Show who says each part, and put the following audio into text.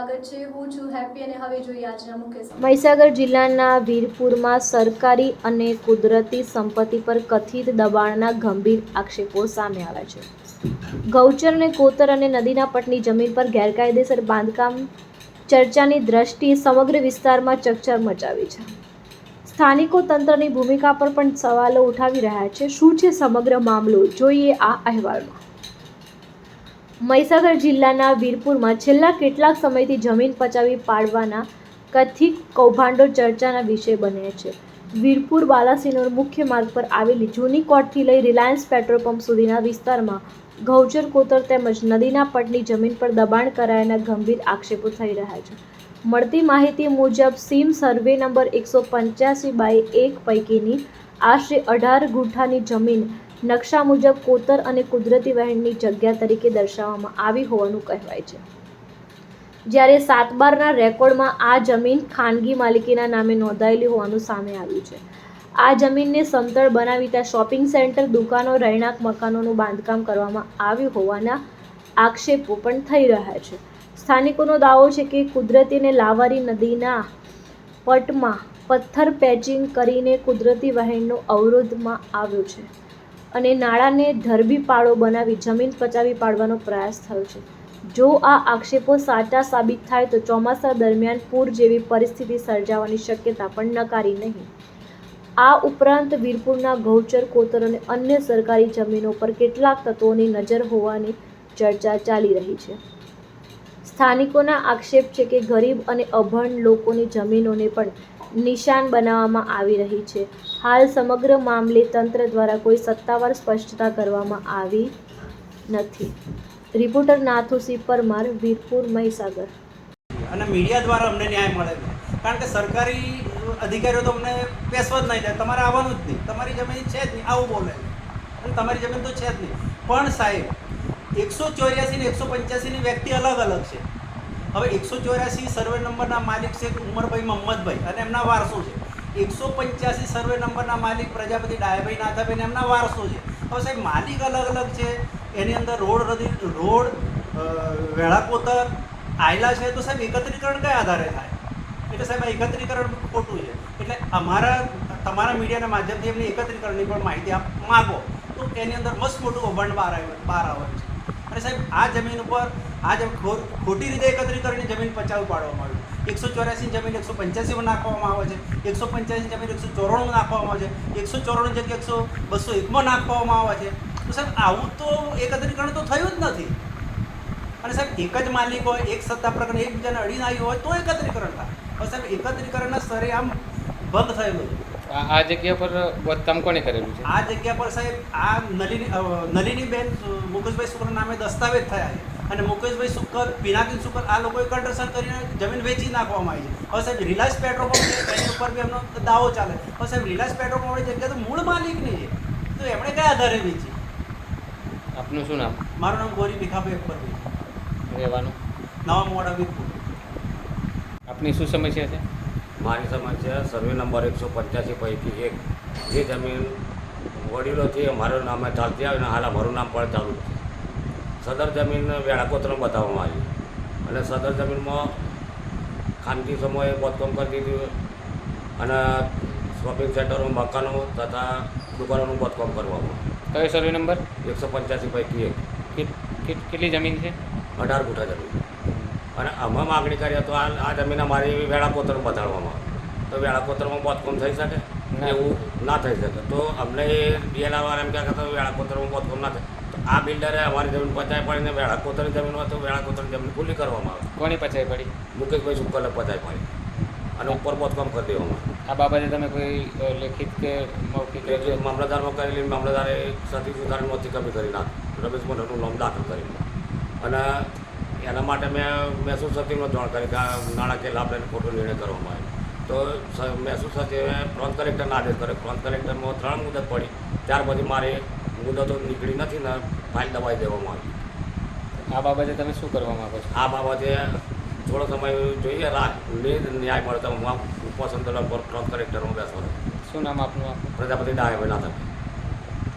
Speaker 1: સ્વાગત છે। હું છું હેપી અને હવે જોઈએ આજના મુખ્ય સમાચાર।
Speaker 2: મહીસાગર જિલ્લાના વીરપુરમાં સરકારી અને કુદરતી સંપત્તિ પર કથિત દબાણના ગંભીર આક્ષેપો સામે આવ્યા છે। ગૌચર અને કોતર અને નદીના પટની જમીન પર ગેરકાયદેસર બાંધકામ ચર્ચાની દ્રષ્ટિએ સમગ્ર વિસ્તારમાં ચકચાર મચાવી છે। સ્થાનિકો તંત્રની ભૂમિકા પર પણ સવાલો ઉઠાવી રહ્યા છે। શું છે સમગ્ર મામલો, જોઈએ આ અહેવાલમાં। મહીસાગર જિલ્લાના વીરપુરમાં છેલ્લા કેટલાક સમયથી જમીન પચાવી પાડવાના કથિત કૌભાંડો ચર્ચાના વિષય બન્યા છે। વીરપુર બાલાસિનોર મુખ્ય માર્ગ પર આવેલી જૂની કોર્ટથી લઈ રિલાયન્સ પેટ્રોલ પંપ સુધીના વિસ્તારમાં ગૌચર, કોતર તેમજ નદીના પટની જમીન પર દબાણ કરાયાના ગંભીર આક્ષેપો થઈ રહ્યા છે। મળતી માહિતી મુજબ સીમ સર્વે નંબર 185/1 પૈકીની આશરે 18 ગુંઠાની જમીન નકશા મુજબ કોતર અને કુદરતી વહેણની જગ્યા તરીકે દર્શાવવામાં આવી હોવાનું કહેવાય છે, જ્યારે 7/12ના રેકોર્ડમાં આ જમીન ખાનગી માલિકીના નામે નોંધાયેલી હોવાનું સામે આવ્યું છે। આ જમીનને સમતળ બનાવી ત્યાં શોપિંગ સેન્ટર, દુકાનો, રહેણાંક મકાનોનું બાંધકામ કરવામાં આવ્યું હોવાના આક્ષેપો પણ થઈ રહ્યા છે। સ્થાનિકોનો દાવો છે કે કુદરતી અને લાવારી નદીના પટમાં પથ્થર પેચિંગ કરીને કુદરતી વહેણનો અવરોધમાં આવ્યો છે અને નાળાને ધરબી પાળો બનાવી જમીન પચાવી પાડવાનો પ્રયાસ થયો છે। જો આ આક્ષેપો સાચા સાબિત થાય તો ચોમાસા દરમિયાન પૂર જેવી પરિસ્થિતિ સર્જાવાની શક્યતા પણ નકારી નહીં। આ ઉપરાંત વીરપુરના ગૌચર, કોતર અને અન્ય સરકારી જમીનો પર કેટલાક તત્વોની નજર હોવાની ચર્ચા ચાલી રહી છે। સ્થાનિકોના આક્ષેપ છે કે ગરીબ અને અભણ લોકોની જમીનોને પણ નિશાન બનાવવામાં આવી રહી છે। હાલ સમગ્ર મામલે તંત્ર દ્વારા કોઈ સત્તાવાર સ્પષ્ટતા કરવામાં આવી નથી। રિપોર્ટર નાથુસિંહ પરમાર, વીરપુર, મહીસાગર।
Speaker 3: અને મીડિયા દ્વારા અમને ન્યાય મળે છે, કારણ કે સરકારી અધિકારીઓ તો અમને પેશવા જ નહીં જાય, તમારે આવવાનું જ નહીં, તમારી જમીન છે જ નહીં આવું બોલે, અને તમારી જમીન તો છે જ નહીં। પણ સાહેબ 184 ને 185ની વ્યક્તિ અલગ અલગ છે। હવે 184 સર્વે નંબરના માલિક છે ઉમરભાઈ મહમ્મદભાઈ અને એમના વારસો છે। 185 સર્વે નંબરના માલિક પ્રજાપતિ ડાયાભાઈ નાથાભાઈ એમના વારસો છે। હવે સાહેબ માલિક અલગ અલગ છે, એની અંદર રોડ વેળા કોતર આયલા છે, તો સાહેબ એકત્રીકરણ કયા આધારે થાય? એટલે સાહેબ આ એકત્રીકરણ ખોટું છે। એટલે તમારા મીડિયાના માધ્યમથી એમની એકત્રીકરણની પણ માહિતી આપ માગો તો એની અંદર મસ્ત મોટું કૌભાંડ બહાર આવે છે। અને સાહેબ આ જમીન ઉપર ખોટી રીતે એકત્રીકરણની જમીન પચાવી પાડવામાં આવી। 184 જમીન 185માં નાખવામાં આવે છે, 185 જમીન 194 નાખવામાં આવે છે, 194 જગ્યા 201માં નાખવામાં આવે છે। તો સાહેબ આવું તો એકત્રીકરણ તો થયું જ નથી। અને સાહેબ એક જ માલિક હોય, એક સત્તા પ્રકરણ એકબીજાને અડીને આવ્યું હોય તો એકત્રીકરણ થાય। હવે સાહેબ એકત્રીકરણના સ્તરે આમ ભંગ થયેલું છે।
Speaker 4: આ જગ્યા પર બાંધકામ કોને કરેલું છે?
Speaker 3: આ જગ્યા પર સાહેબ આ નલિનીબેન મુકેશભાઈ શુક્લ નામે દસ્તાવેજ થયા છે, અને મુકેશભાઈ શુક્લ, પિનાકીન શુક્લ આ લોકોએ કન્સ્ટ્રક્શન કરીને જમીન વેચી નાખવામાં આવી છે। હવે સાહેબ રિલાયન્સ પેટ્રોલ પંપ છે એની ઉપર બી એમનો દાવો ચાલે। હવે સાહેબ રિલાયન્સ પેટ્રોલ પંપની જગ્યા તો મૂળ માલિકની છે, તો એમણે કયા આધારે વેચી?
Speaker 4: આપનું શું નામ?
Speaker 3: મારું નામ ગોરી ભીખાભાઈ અકબરભાઈ,
Speaker 4: રહેવાનું?
Speaker 3: નવા મોડા વીરપુર।
Speaker 4: આપની શું સમસ્યા છે?
Speaker 5: મારી સમસ્યા સર્વે નંબર 185 પૈકી એક જે જમીન વડીલોથી અમારું નામે ચાલતી આવે ને હાલ અમારું નામ પણ ચાલુ છે। સદર જમીન વેળાકોતરમાં બતાવવામાં આવી અને સદર જમીનમાં ખાનગી સમયે બાંધકામ કરી દીધું અને શોપિંગ સેન્ટરો, મકાનો તથા દુકાનોનું બાંધકામ કરવામાં।
Speaker 4: કયો સર્વે નંબર?
Speaker 5: 185 પૈકી એક।
Speaker 4: કેટલી જમીન છે?
Speaker 5: 18 ગુંઠા જમીન। અને અમે માગણી કરીએ તો આ જમીન અમારી વેળાકોતર બતાડવામાં આવે તો વેળાકોતરમાં બાંધકામ થઈ શકે? એવું ના થઈ શકે તો અમને એ ડીએલઆર એમ કહેતા તો વેળાકોતરમાં બાંધકામ ના થાય તો આ બિલ્ડરે અમારી જમીન પચાવી પડીને વેળાકોતરની જમીન હોય તો વેળાકોતરની જમીન ખુલ્લી કરવામાં આવે।
Speaker 4: કોની પચાવી પડી?
Speaker 5: મુકેશભાઈ શુક્લે પચાવી પડી અને ઉપર બાંધકામ કરી દેવામાં આવે।
Speaker 4: આ બાબતે તમે કોઈ લેખિત કે મૌખિક
Speaker 5: મામલતદારમાં કરેલી, મામલતદારે સતી સુધારણ નોંધી કમી કરી નાખ રમેશ મોઢાનું નામ દાખલ કર્યું અને એના માટે મેં મહેસૂલ સચિવને જાણ કરી કે આ નાણાકીય લાભ લઈને ખોટો નિર્ણય કરવામાં આવ્યો તો મહેસૂલ સચિવે પ્રાંત કલેક્ટરને આદેશ કર્યો। પ્રાંત કલેક્ટરમાં 3 મુદત પડી, ત્યાર પછી મારી મુદતો નીકળી નથી ને ફાઇલ દબાવી દેવામાં આવી।
Speaker 4: આ બાબતે તમે શું કરવા માગો છો?
Speaker 5: આ બાબતે થોડો સમય જોઈએ ન્યાય મળે તો હું ઉપસંતોલન પર પ્રાંત કલેક્ટરમાં બેસવાનો।
Speaker 4: શું નામ આપનું?
Speaker 5: પ્રજાપતિ ડાયાભાઈ નાથાભાઈ।